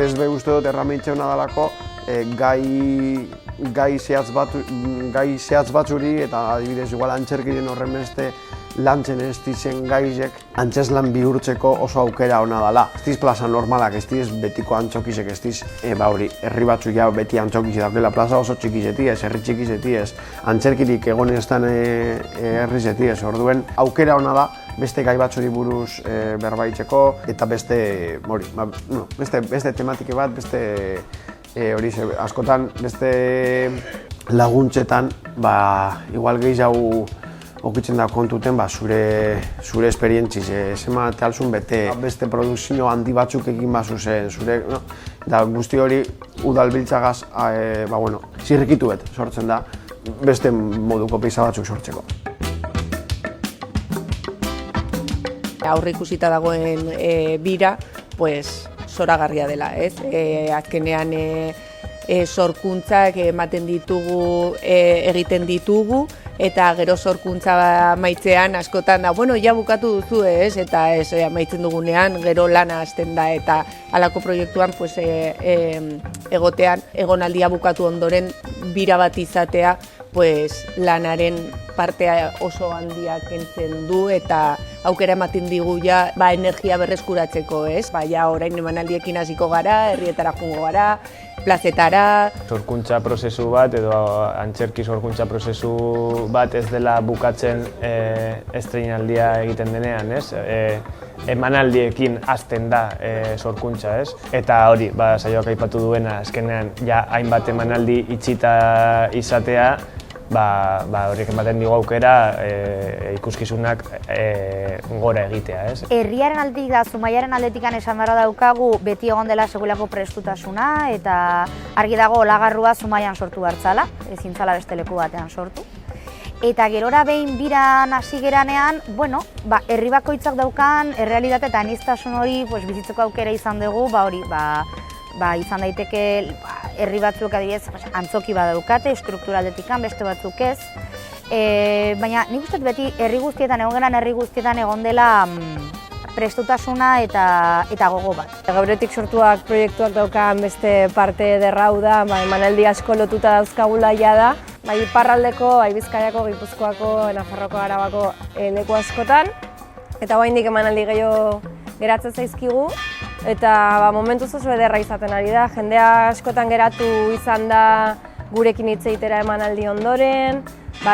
batez be uste dut erramintxe hona dalako gai zehatz batzuri eta adibidez igual antzerkiren horren beste lantzen ez dizen gaizek antzeslan bihurtzeko oso aukera hona dela. Ez diz plaza normalak, ez diz betiko antzokizek, ez diz herri batzuk ja beti antzokizek daukela plaza oso txikizeti ez, herri txikizeti ez, antzerkirik egon ez den herri zeti ez, orduen aukera hona da beste gai batzuri buruz berbaitzeko eta beste tematike bat, beste hori askotan beste laguntzetan igual gehiago okitzen da kontuten zure esperientziz, zema tealzun bete beste produkzio handi batzuk egin bazu zen, eta guzti hori udalbiltzagaz zirrikitu bet sortzen da beste moduko peiza batzuk sortzeko. Aurre ikusita dagoen bira, zoragarria dela, ez? Azkenean sorkuntzak ematen ditugu, egiten ditugu, eta gero sorkuntza maitzean askotan da, ja bukatu duzu ez, eta ez amaitzen dugunean gero lana hasten da eta halako proiektuan egotean, egonaldia bukatu ondoren bira bat izatea lanaren partea oso handia kentzen du eta aukera ematen digu energia berreskuratzeko, ez? Orain emanaldiekin hasiko gara, herrietara joango gara, plazetara. Sorkuntza prozesu bat edo antzerki sorkuntza prozesu bat ez dela bukatzen estreinaldia egiten denean, ez? Emanaldiekin hasten da sorkuntza, ez? Eta hori, saioak aipatu duena, azkenean hainbat emanaldi itxita izatea, horiek ematen digu aukera ikuskizunak gora egitea, ez? Herriaren aldetik da, Zumaiaren aldetikan esan behar daukagu beti egon dela segulako prestutasuna eta argi dago olagarrua Zumaian sortu hartzala, ezin zala beste leku batean sortu. Eta gerora behin biran hasi geranean, herri bakoitzak daukan errealitate eta aniztasun hori bizitzeko aukera izan dugu, izan daiteke herri batzuk adibidez antzoki badaukate, strukturaldetikan, beste batzuk ez. Baina nik uste beti herri guztietan, herri guztietan egon dela prestutasuna eta gogo bat. Gauretik sortuak proiektuak daukan beste parte derrau da, emanaldi asko lotuta dauzkagula da. Iparraldeko, Bizkaiako, Gipuzkoako, Nafarroako, Arabako leku askotan. Eta oraindik emanaldi gehiago geratzen zaizkigu. Eta momentuz oso ederra izaten ari da, jendea askotan geratu izan da gurekin hitz egitera emanaldi ondoren,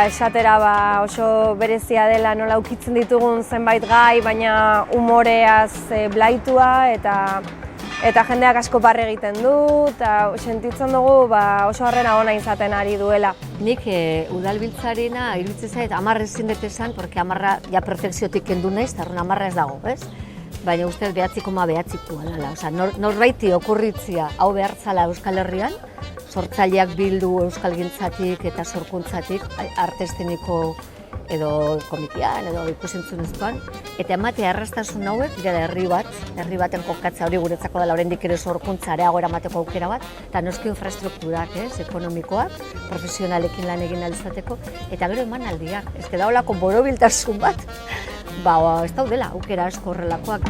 esatera oso berezia dela nola ukitzen ditugun zenbait gai, baina umoreaz blaitua eta jendeak asko barre egiten du, eta sentitzen dugu oso harrera ona izaten ari duela. Nik udalbiltzarena iruditzen zait 10 ezin dut esan, porque 10 ja perfekziotik kendu naiz, eta 10 ez dago, ez? Baina uste 9,9 dela. Norbaiti okurritzia hau behartzala Euskal Herrian, sortzaileak bildu euskalgintzatik eta sorkuntzatik, arte eszeniko edo komikian edo ikusentzunezkoan, eta ematea erraztasun hauek herri baten kokatzea hori guretzako dela oraindik ere sorkuntza areago eramateko aukera bat, eta noski infrastrukturak, ekonomikoak, profesionalekin lan egin ahal izateko, eta gero emanaldiak, daulako borobiltasun bat, ez daudela aukera asko horrelakoak.